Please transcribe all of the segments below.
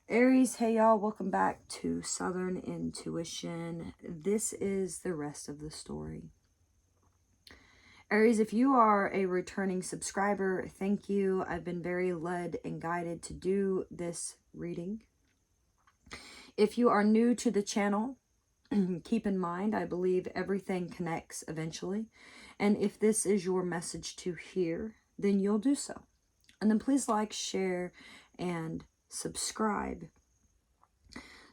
Aries, hey y'all, welcome back to Southern Intuition. This is the rest of the story. Aries, if you are a returning subscriber, thank you. I've been very led and guided to do this reading. If you are new to the channel, keep in mind, I believe everything connects eventually. And if this is your message to hear, then you'll do so. And then please like, share, and subscribe.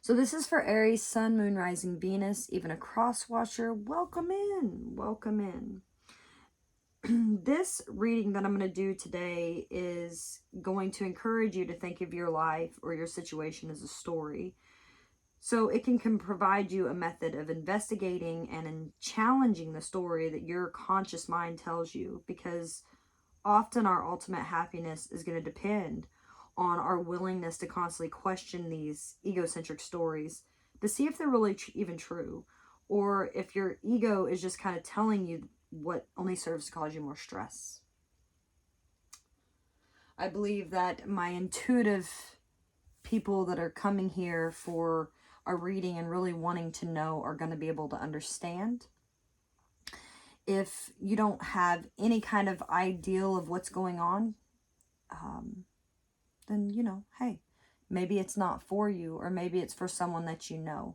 So this is for Aries, Sun, Moon, Rising, Venus, even a cross watcher. Welcome in. Welcome in. This reading that I'm going to do today is going to encourage you to think of your life or your situation as a story. So it can provide you a method of investigating and in challenging the story that your conscious mind tells you, because often our ultimate happiness is going to depend on our willingness to constantly question these egocentric stories to see if they're really even true, or if your ego is just kind of telling you what only serves to cause you more stress. I believe that my intuitive people that are coming here for a reading and really wanting to know are going to be able to understand. If you don't have any kind of ideal of what's going on, then, you know, hey, maybe it's not for you, or maybe it's for someone that you know.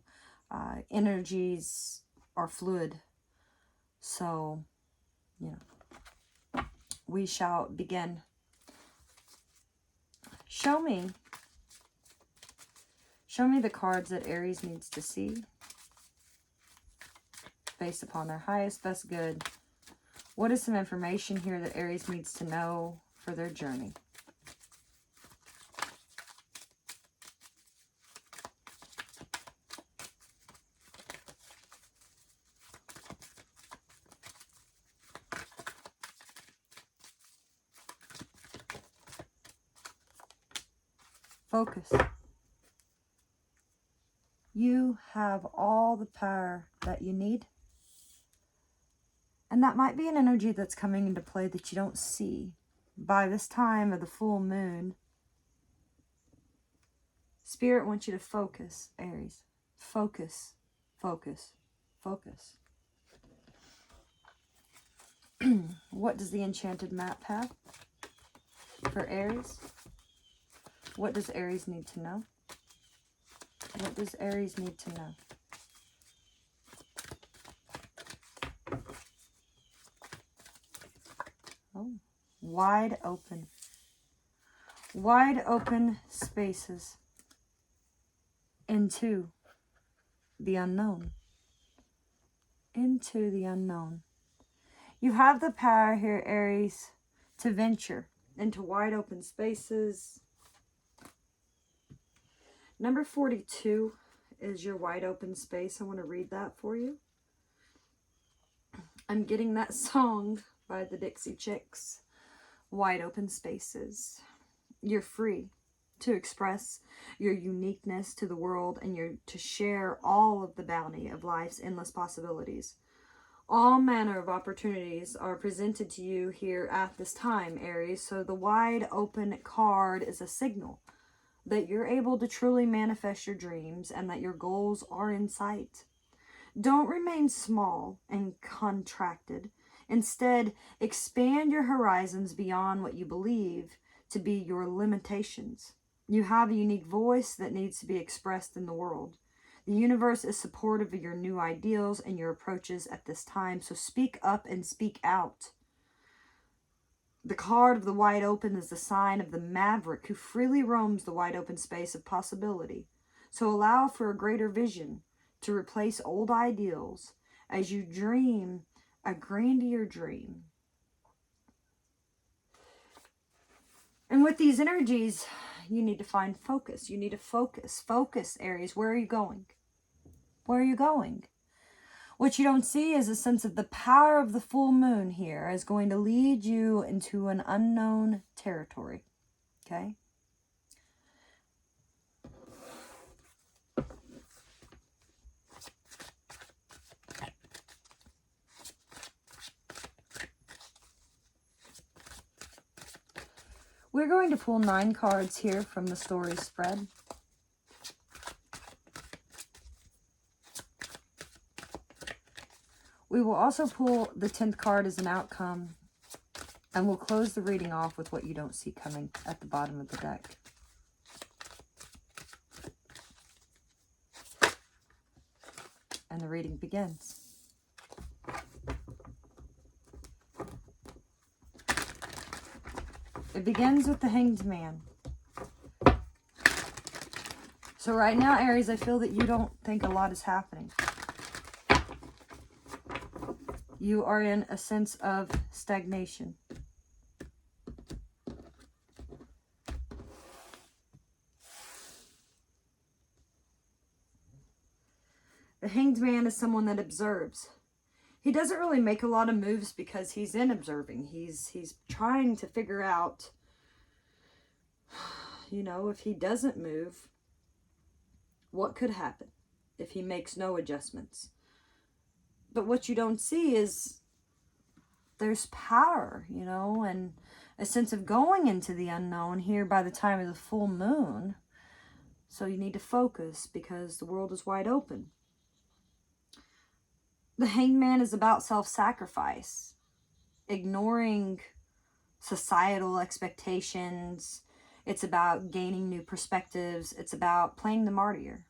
Energies are fluid. So, you know, we shall begin. Show me the cards that Aries needs to see based upon their highest, best good. What is some information here that Aries needs to know for their journey? Focus. You have all the power that you need. And that might be an energy that's coming into play that you don't see. By this time of the full moon, Spirit wants you to focus, Aries. Focus, focus, focus. What does the enchanted map have for Aries? What does Aries need to know? What does Aries need to know? Oh, wide open. Wide open spaces into the unknown. Into the unknown. You have the power here, Aries, to venture into wide open spaces. Number 42 is your wide open space. I want to read that for you. I'm getting that song by the Dixie Chicks. Wide open spaces. You're free to express your uniqueness to the world, and you're to share all of the bounty of life's endless possibilities. All manner of opportunities are presented to you here at this time, Aries. So the wide open card is a signal that you're able to truly manifest your dreams and that your goals are in sight. Don't remain small and contracted. Instead, expand your horizons beyond what you believe to be your limitations. You have a unique voice that needs to be expressed in the world. The universe is supportive of your new ideals and your approaches at this time, so speak up and speak out. The card of the wide open is the sign of the maverick who freely roams the wide open space of possibility. So allow for a greater vision to replace old ideals as you dream a grandeur dream. And with these energies, you need to find focus. You need to focus. Focus, Aries. Where are you going? Where are you going? What you don't see is a sense of the power of the full moon here is going to lead you into an unknown territory. Okay? We're going to pull 9 cards here from the story spread. We will also pull the 10th card as an outcome. And we'll close the reading off with what you don't see coming at the bottom of the deck. And the reading begins. It begins with the Hanged Man. So right now, Aries, I feel that you don't think a lot is happening. You are in a sense of stagnation. The Hanged Man is someone that observes. He doesn't really make a lot of moves because he's in observing. He's trying to figure out, you know, if he doesn't move, what could happen if he makes no adjustments. But what you don't see is there's power, you know, and a sense of going into the unknown here by the time of the full moon. So you need to focus because the world is wide open. The Hanged Man is about self-sacrifice, ignoring societal expectations. It's about gaining new perspectives. It's about playing the martyr.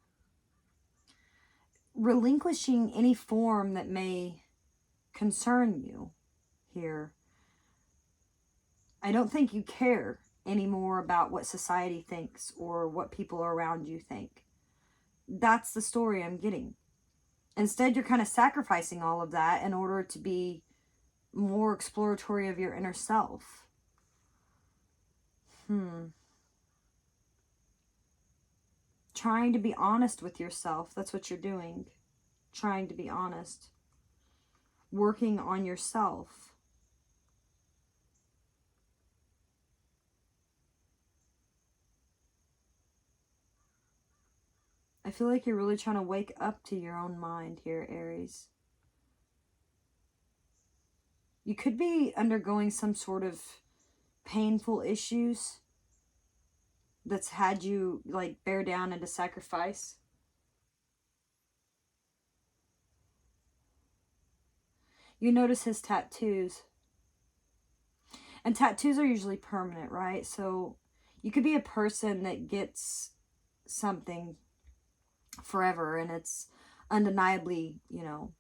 Relinquishing any form that may concern you here. I don't think you care anymore about what society thinks or what people around you think. That's the story I'm getting. Instead, you're kind of sacrificing all of that in order to be more exploratory of your inner self. Trying to be honest with yourself. That's what you're doing. Trying to be honest. Working on yourself. I feel like you're really trying to wake up to your own mind here, Aries. You could be undergoing some sort of painful issues that's had you like bear down into sacrifice. You notice his tattoos. And tattoos are usually permanent, right? So you could be a person that gets something forever and it's undeniably, you know,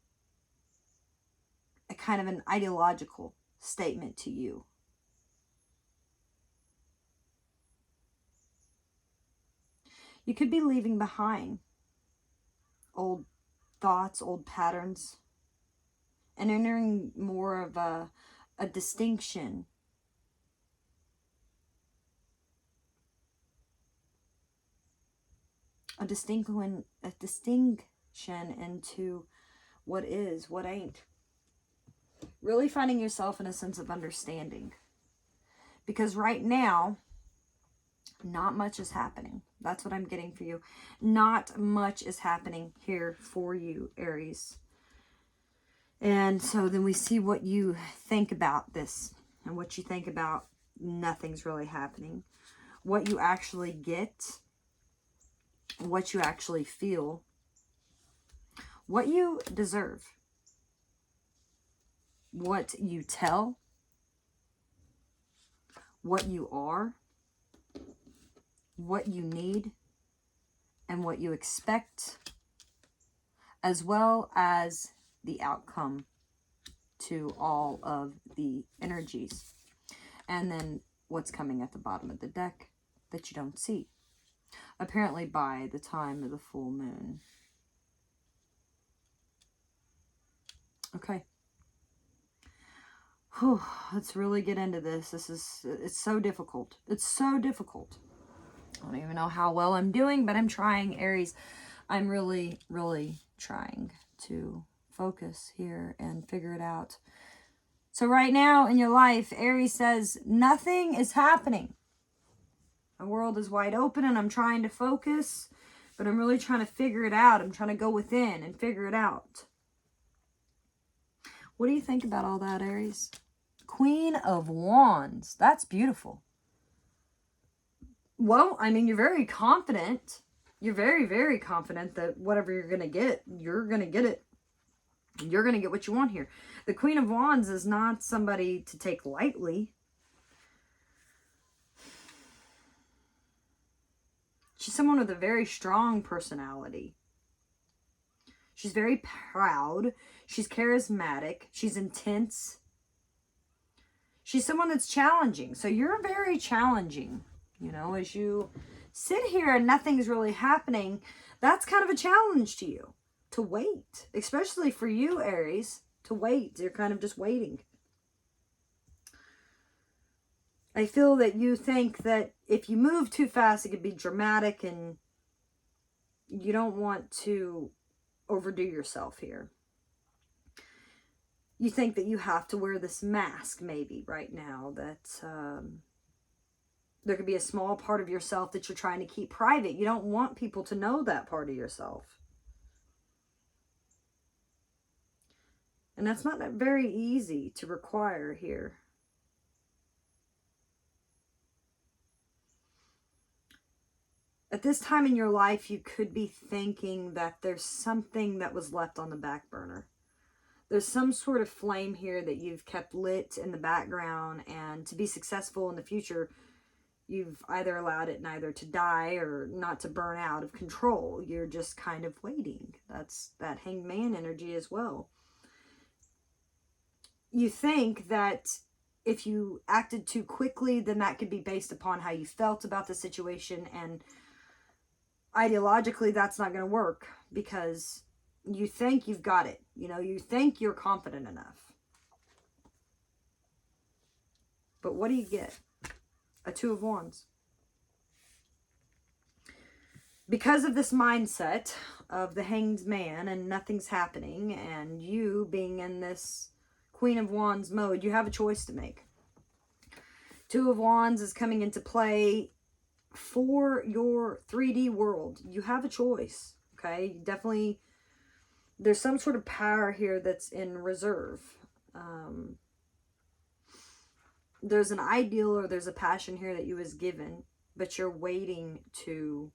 a kind of an ideological statement to you. You could be leaving behind old thoughts, old patterns, and entering more of a distinction. A distinction into what is, what ain't. Really finding yourself in a sense of understanding. Because right now, not much is happening. That's what I'm getting for you. Not much is happening here for you, Aries. And so then we see what you think about this. And what you think about nothing's really happening. What you actually get. What you actually feel. What you deserve. What you tell. What you are. What you need. And what you expect. As well as the outcome to all of the energies. And then what's coming at the bottom of the deck that you don't see. Apparently by the time of the full moon. Okay. Whew, let's really get into this. It's so difficult. It's so difficult. I don't even know how well I'm doing, but I'm trying, Aries. I'm really, really trying to focus here and figure it out. So right now in your life, Aries says, nothing is happening. The world is wide open and I'm trying to focus, but I'm really trying to figure it out. I'm trying to go within and figure it out. What do you think about all that, Aries? Queen of Wands. That's beautiful. Well, I mean, you're very confident. You're very, very confident that whatever you're going to get it. You're going to get what you want here. The Queen of Wands is not somebody to take lightly. She's someone with a very strong personality. She's very proud. She's charismatic. She's intense. She's someone that's challenging. So you're very challenging. You know, as you sit here and nothing's really happening, that's kind of a challenge to you. To wait. Especially for you, Aries. To wait. You're kind of just waiting. I feel that you think that if you move too fast, it could be dramatic, and you don't want to overdo yourself here. You think that you have to wear this mask maybe right now, that there could be a small part of yourself that you're trying to keep private. You don't want people to know that part of yourself. And that's not very easy to require here. At this time in your life, you could be thinking that there's something that was left on the back burner. There's some sort of flame here that you've kept lit in the background, and to be successful in the future, you've either allowed it neither to die or not to burn out of control. You're just kind of waiting. That's that Hanged Man energy as well. You think that if you acted too quickly, then that could be based upon how you felt about the situation, and ideologically that's not going to work because you think you've got it. You know, you think you're confident enough. But what do you get? A Two of Wands. Because of this mindset of the Hanged Man and nothing's happening, and you being in this Queen of Wands mode, you have a choice to make. Two of Wands is coming into play for your 3D world. You have a choice, okay? Definitely, there's some sort of power here that's in reserve. There's an ideal or there's a passion here that you was given, but you're waiting to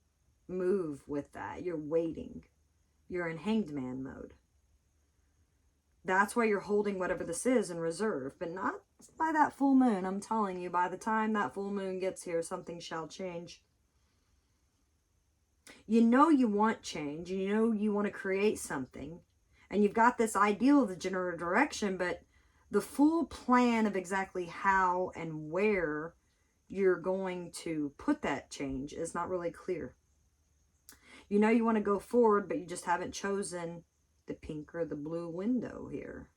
move with that. You're waiting. You're in Hanged Man mode. That's why you're holding whatever this is in reserve, but not by that full moon. I'm telling you, by the time that full moon gets here, something shall change. You know you want change. You know you want to create something. And you've got this ideal of the general direction, but the full plan of exactly how and where you're going to put that change is not really clear. You know you want to go forward, but you just haven't chosen the pink or the blue window here.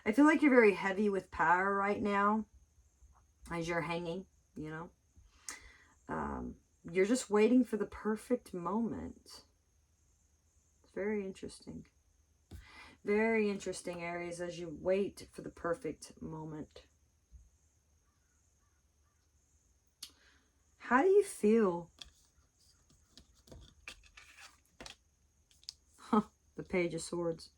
I feel like you're very heavy with power right now as you're hanging, you know. You're just waiting for the perfect moment. It's very interesting. Very interesting, Aries, as you wait for the perfect moment. How do you feel? The Page of Swords.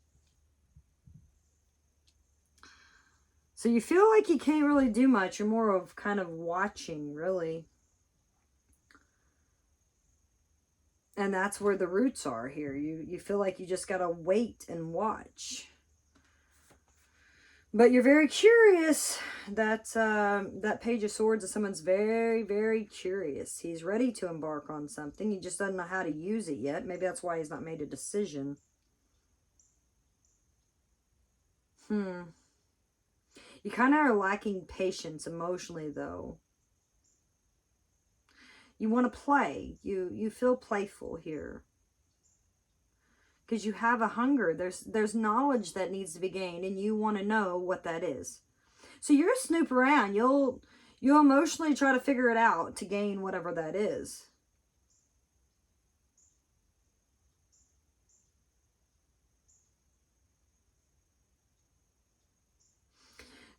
So you feel like you can't really do much. You're more of kind of watching, really. And that's where the roots are here. You feel like you just got to wait and watch. But you're very curious. That Page of Swords is someone's very, very curious. He's ready to embark on something. He just doesn't know how to use it yet. Maybe that's why he's not made a decision. You kind of are lacking patience emotionally, though. You want to play. You feel playful here. Because you have a hunger. There's knowledge that needs to be gained, and you want to know what that is. So you're a snoop around. You'll emotionally try to figure it out to gain whatever that is.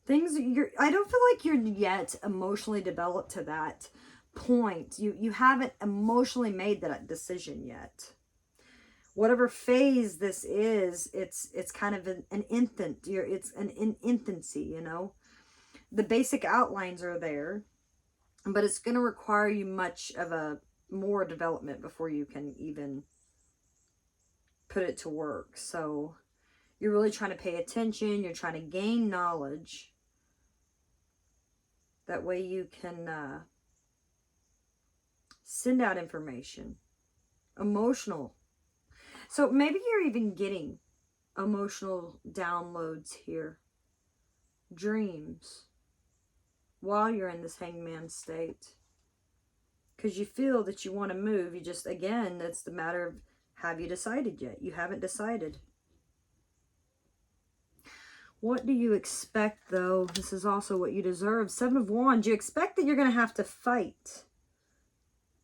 I don't feel like you're yet emotionally developed to that point. You haven't emotionally made that decision yet. Whatever phase this is, it's kind of an infant. It's an infancy, you know. The basic outlines are there, but it's going to require you much of a more development before you can even put it to work. So you're really trying to pay attention. You're trying to gain knowledge. That way you can send out information. Emotional. So maybe you're even getting emotional downloads here. Dreams. While you're in this hangman state. Because you feel that you want to move. You just, again, it's the matter of, have you decided yet? You haven't decided. What do you expect, though? This is also what you deserve. Seven of Wands. You expect that you're going to have to fight.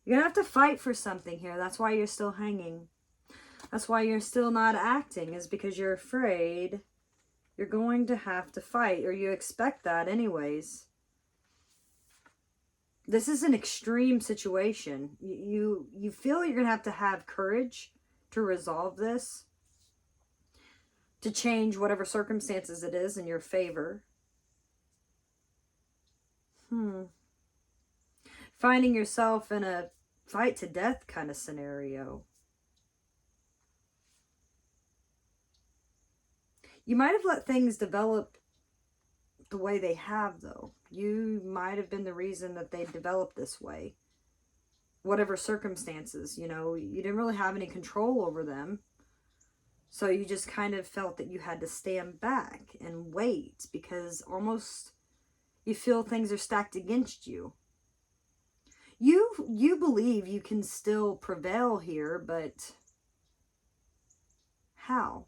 You're going to have to fight for something here. That's why you're still hanging. That's why you're still not acting, is because you're afraid you're going to have to fight, or you expect that anyways. This is an extreme situation. You feel you're going to have courage to resolve this, to change whatever circumstances it is in your favor. Finding yourself in a fight to death kind of scenario. You might have let things develop the way they have, though. You might have been the reason that they developed this way. Whatever circumstances, you know, you didn't really have any control over them. So you just kind of felt that you had to stand back and wait, because almost you feel things are stacked against you. You believe you can still prevail here, but how?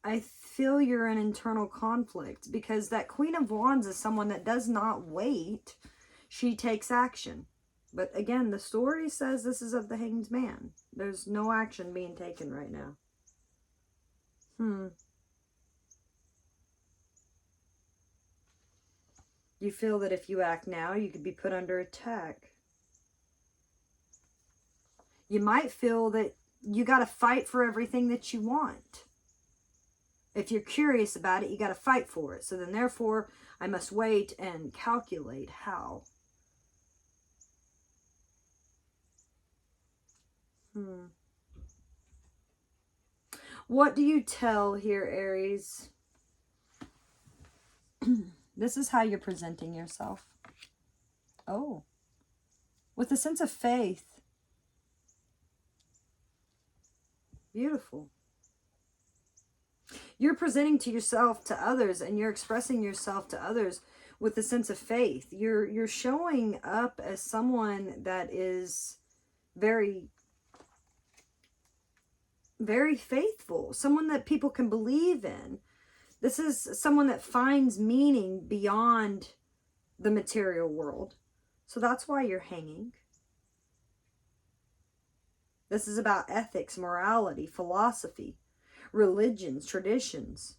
I feel you're in internal conflict, because that Queen of Wands is someone that does not wait. She takes action. But again, the story says this is of the Hanged Man. There's no action being taken right now. You feel that if you act now, you could be put under attack. You might feel that you got to fight for everything that you want. If you're curious about it, you got to fight for it. So then therefore, I must wait and calculate how. What do you tell here, Aries? This is how you're presenting yourself. Oh. With a sense of faith. Beautiful. You're presenting to yourself to others, and you're expressing yourself to others with a sense of faith. You're showing up as someone that is very, very faithful. Someone that people can believe in. This is someone that finds meaning beyond the material world. So that's why you're hanging. This is about ethics, morality, philosophy, religions, traditions.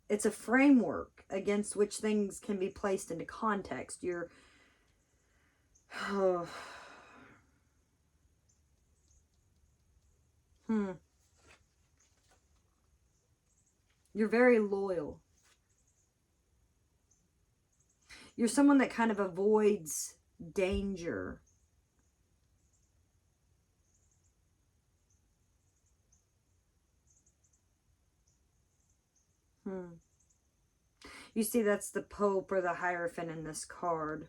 It's a framework against which things can be placed into context. You're You're very loyal. You're someone that kind of avoids danger. You see, that's the Pope or the Hierophant in this card.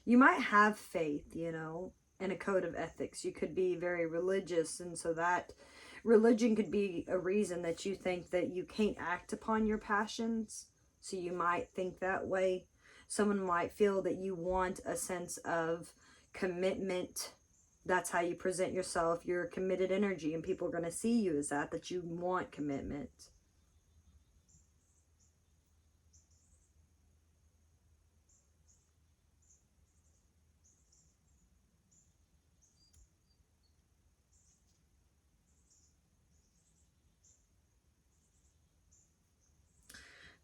You might have faith, you know, in a code of ethics. You could be very religious, and so that religion could be a reason that you think that you can't act upon your passions. So you might think that way. Someone might feel that you want a sense of commitment. That's how you present yourself. You're a committed energy, and people are going to see you as that you want commitment.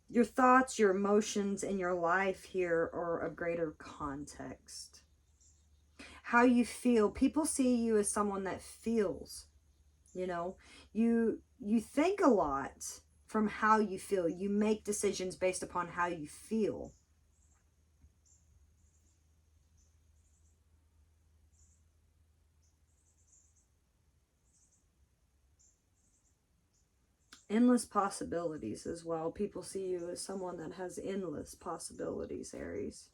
Your thoughts, your emotions, and your life here are of greater context. How you feel. People see you as someone that feels. You know, you think a lot from how you feel. You make decisions based upon how you feel. Endless possibilities as well. People see you as someone that has endless possibilities, Aries.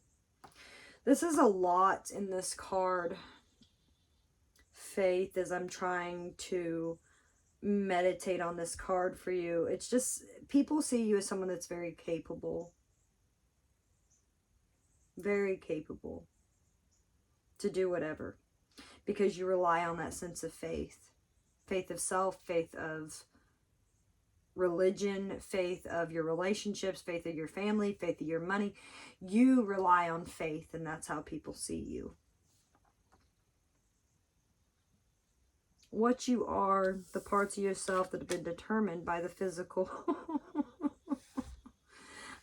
This is a lot in this card, Faith, as I'm trying to meditate on this card for you. It's just, people see you as someone that's very capable. Very capable to do whatever. Because you rely on that sense of faith. Faith of self, faith of religion, faith of your relationships, faith of your family, faith of your money. You rely on faith, and that's how people see you. What you are, the parts of yourself that have been determined by the physical.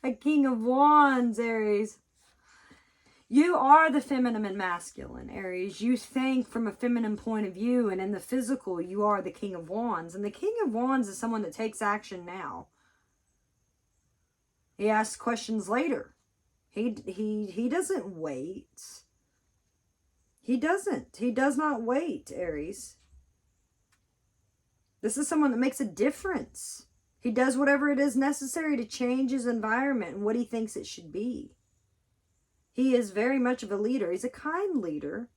A King of Wands, Aries. You are the feminine and masculine, Aries. You think from a feminine point of view, and in the physical, you are the King of Wands. And the King of Wands is someone that takes action now. He asks questions later. He doesn't wait. He doesn't. He does not wait, Aries. This is someone that makes a difference. He does whatever it is necessary to change his environment and what he thinks it should be. He is very much of a leader. He's a kind leader.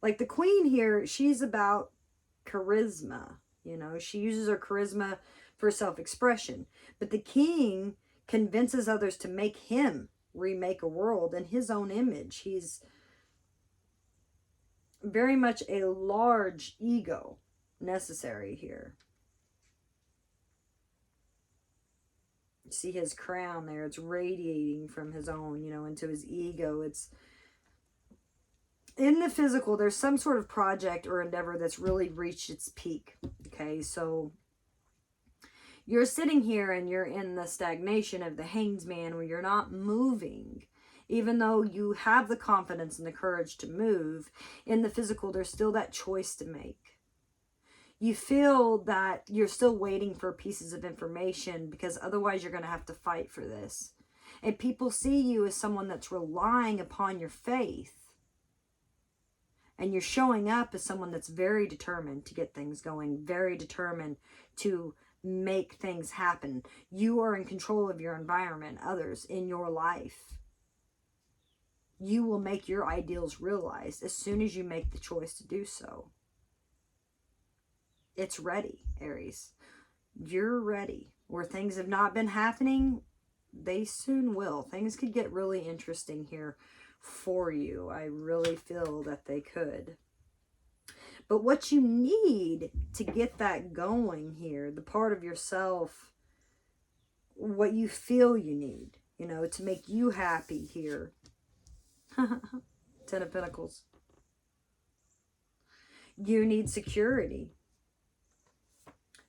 Like the Queen here, she's about charisma. You know, she uses her charisma for self-expression. But the King convinces others to make him remake a world in his own image. He's very much a large ego necessary here. See his crown there, it's radiating from his own, you know, into his ego. It's in the physical, there's some sort of project or endeavor that's really reached its peak. Okay, so you're sitting here and you're in the stagnation of the Hanged Man, where you're not moving. Even though you have the confidence and the courage to move, in the physical, there's still that choice to make. You feel that you're still waiting for pieces of information, because otherwise you're going to have to fight for this. And people see you as someone that's relying upon your faith. And you're showing up as someone that's very determined to get things going, very determined to make things happen. You are in control of your environment, others in your life. You will make your ideals realized as soon as you make the choice to do so. It's ready, Aries. You're ready. Where things have not been happening, they soon will. Things could get really interesting here for you. I really feel that they could. But what you need to get that going here, the part of yourself, what you feel you need, you know, to make you happy here. 10 of Pentacles. You need security.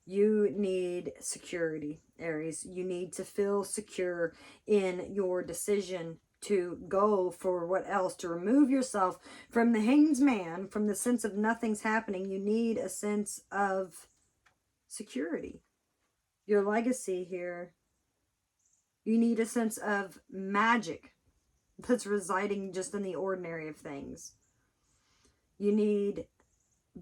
You need security, Aries. You need to feel secure in your decision to go for what else, to remove yourself from the Hanged Man, from the sense of nothing's happening. You need a sense of security. Your legacy here. You need a sense of magic that's residing just in the ordinary of things. You need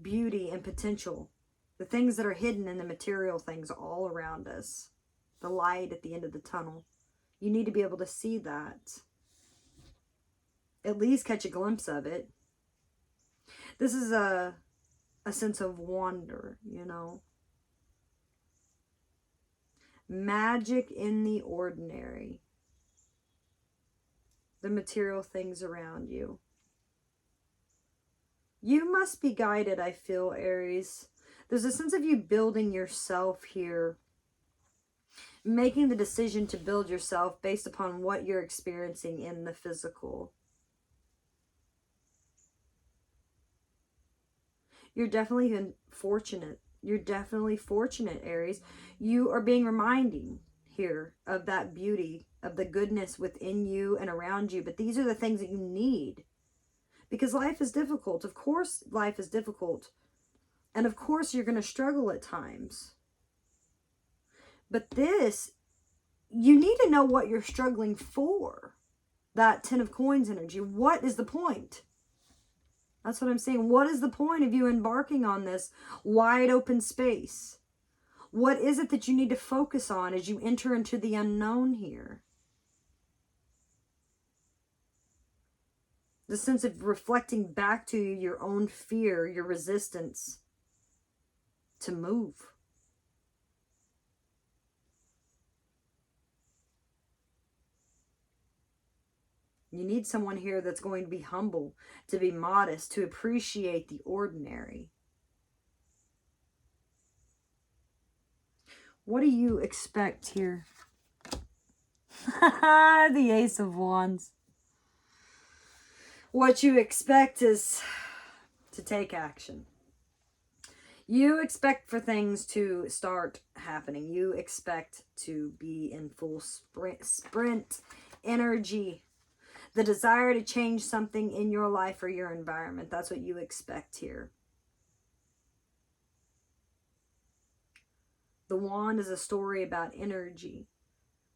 beauty and potential. The things that are hidden in the material things all around us. The light at the end of the tunnel. You need to be able to see that. At least catch a glimpse of it. This is a sense of wonder, you know. Magic in the ordinary. The material things around you. You must be guided, I feel, Aries. There's a sense of you building yourself here. Making the decision to build yourself based upon what you're experiencing in the physical. You're definitely fortunate. You're definitely fortunate, Aries. You are being reminding here of that beauty, of the goodness within you and around you. But these are the things that you need. Because life is difficult. Of course, life is difficult. And of course, you're going to struggle at times. But this, you need to know what you're struggling for. That 10 of coins energy. What is the point? That's what I'm saying. What is the point of you embarking on this wide open space? What is it that you need to focus on as you enter into the unknown here? The sense of reflecting back to you your own fear, your resistance to move. You need someone here that's going to be humble, to be modest, to appreciate the ordinary. What do you expect here? The Ace of Wands. What you expect is to take action. You expect for things to start happening. You expect to be in full sprint energy. The desire to change something in your life or your environment. That's what you expect here. The wand is a story about energy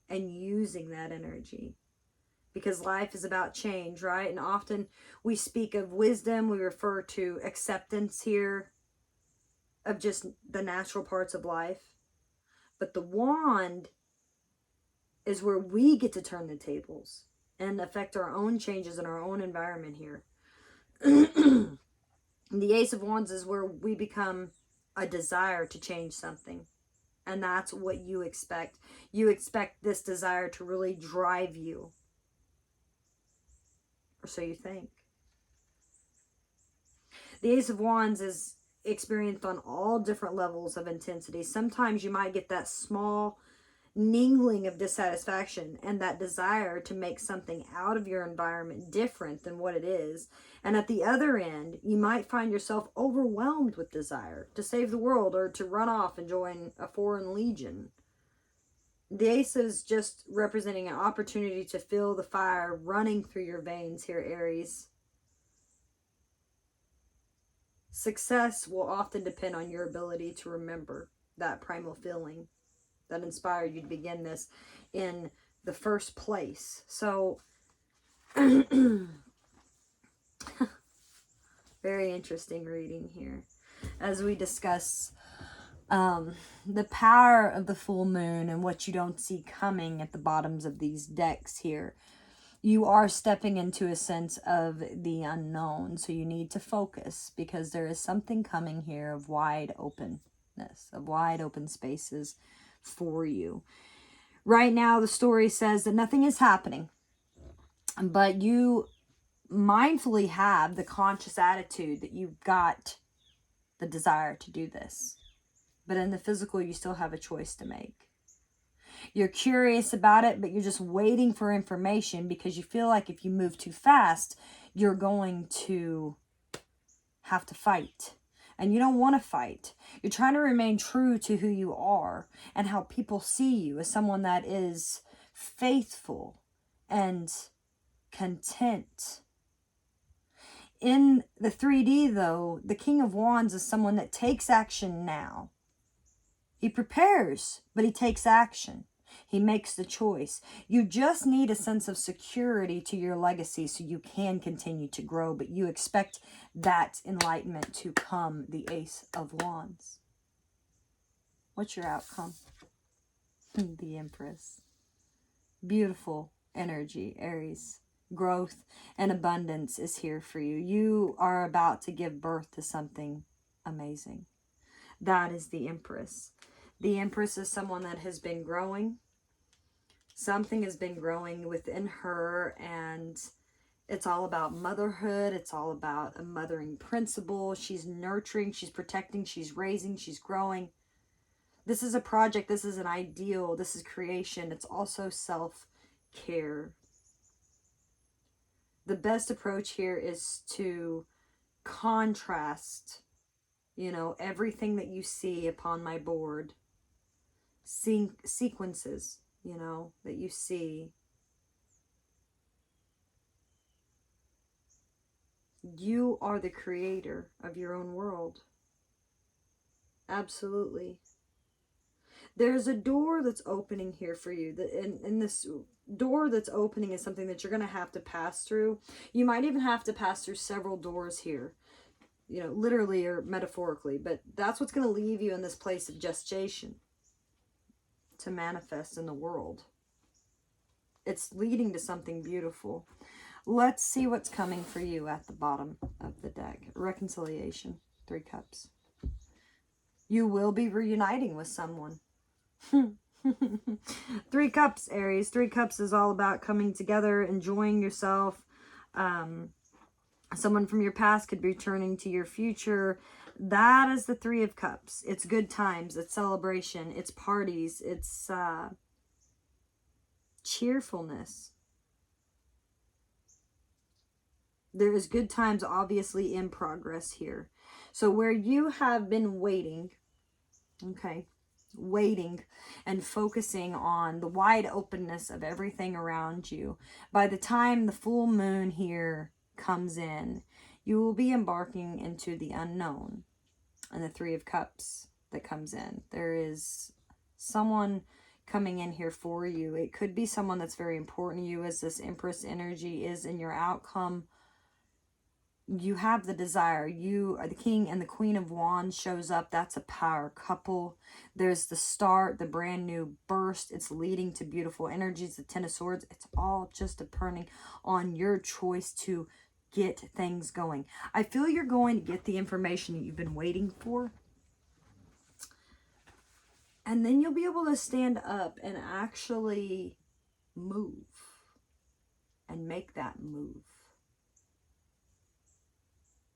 and using that energy. Because life is about change, right? And often we speak of wisdom. We refer to acceptance here of just the natural parts of life. But the wand is where we get to turn the tables and affect our own changes in our own environment here. The Ace of Wands is where we become a desire to change something. And that's what you expect. You expect this desire to really drive you. Or so you think. The Ace of Wands is experienced on all different levels of intensity. Sometimes you might get that small niggling of dissatisfaction and that desire to make something out of your environment different than what it is. And at the other end, you might find yourself overwhelmed with desire to save the world or to run off and join a foreign legion. The Ace is just representing an opportunity to feel the fire running through your veins here, Aries. Success will often depend on your ability to remember that primal feeling that inspired you to begin this in the first place. So, very interesting reading here as we discuss the power of the full moon and what you don't see coming at the bottoms of these decks here. You are stepping into a sense of the unknown, so you need to focus because there is something coming here of wide openness, of wide open spaces for you. Right now, the story says that nothing is happening, but you mindfully have the conscious attitude that you've got the desire to do this. But in the physical, you still have a choice to make. You're curious about it, but you're just waiting for information because you feel like if you move too fast, you're going to have to fight. And you don't want to fight. You're trying to remain true to who you are and how people see you as someone that is faithful and content. In the 3D, though, the King of Wands is someone that takes action now. He prepares, but he takes action. He makes the choice. You just need a sense of security to your legacy so you can continue to grow, but you expect that enlightenment to come, the Ace of Wands. What's your outcome? The Empress. Beautiful energy, Aries. Growth and abundance is here for you. You are about to give birth to something amazing. That is the Empress. The Empress is someone that has been growing. Something has been growing within her, and it's all about motherhood. It's all about a mothering principle. She's nurturing, she's protecting, she's raising, she's growing. This is a project. This is an ideal. This is creation. It's also self-care. The best approach here is to contrast, everything that you see upon my board. Sequences, that you see. You are the creator of your own world. Absolutely. There's a door that's opening here for you. And this door that's opening is something that you're going to have to pass through. You might even have to pass through several doors here, you know, literally or metaphorically. But that's what's going to leave you in this place of gestation to manifest in the world. It's leading to something beautiful. Let's see what's coming for you at the bottom of the deck. Reconciliation, 3 cups. You will be reuniting with someone. 3 cups, Aries. 3 cups is all about coming together, enjoying yourself. Someone from your past could be returning to your future. That is the 3 of cups. It's good times. It's celebration. It's parties. It's cheerfulness. There is good times obviously in progress here. So where you have been waiting, okay, waiting and focusing on the wide openness of everything around you, by the time the full moon here comes in, you will be embarking into the unknown. And the 3 of cups that comes in, there is someone coming in here for you. It could be someone that's very important to you, as this Empress energy is in your outcome. You have the desire. You are the King and the Queen of Wands shows up. That's a power couple. There's the start, the brand new burst. It's leading to beautiful energies. The 10 of Swords. It's all just depending on your choice to get things going. I feel you're going to get the information that you've been waiting for. And then you'll be able to stand up and actually move and make that move.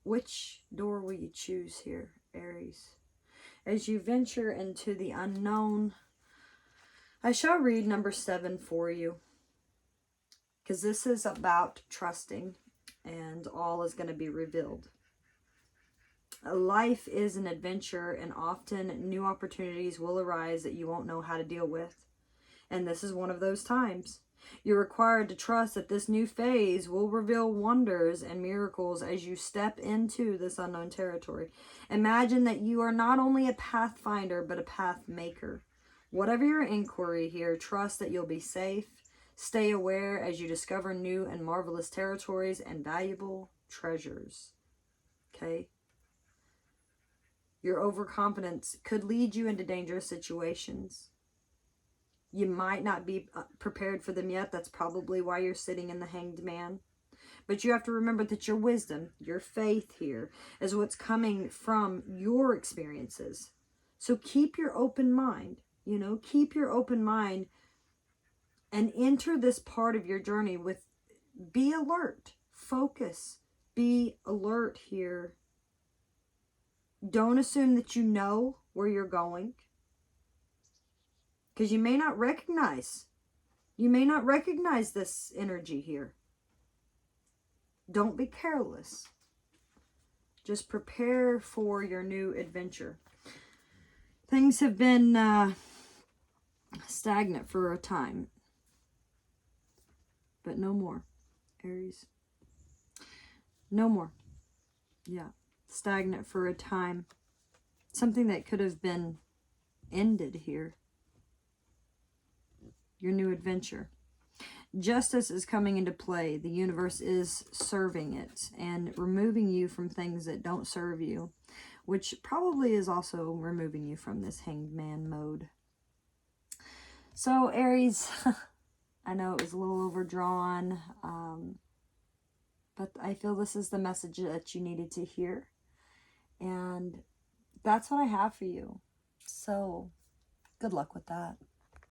Which door will you choose here, Aries? As you venture into the unknown, I shall read number 7 for you, because this is about trusting, and all is going to be revealed. Life is an adventure, and often new opportunities will arise that you won't know how to deal with. And this is one of those times. You're required to trust that this new phase will reveal wonders and miracles as you step into this unknown territory. Imagine that you are not only a pathfinder, but a path maker. Whatever your inquiry here, trust that you'll be safe. Stay aware as you discover new and marvelous territories and valuable treasures. Okay? Your overconfidence could lead you into dangerous situations. You might not be prepared for them yet. That's probably why you're sitting in the Hanged Man. But you have to remember that your wisdom, your faith here, is what's coming from your experiences. So keep your open mind, you know, keep your open mind and enter this part of your journey with, be alert, focus, be alert here. Don't assume that you know where you're going, because you may not recognize this energy here. Don't be careless. Just prepare for your new adventure. Things have been stagnant for a time, but no more, Aries. No more. Yeah, stagnant for a time. Something that could have been ended here. Your new adventure. Justice is coming into play. The universe is serving it and removing you from things that don't serve you, which probably is also removing you from this Hanged Man mode. So Aries, I know it was a little overdrawn, but I feel this is the message that you needed to hear. And that's what I have for you. So good luck with that.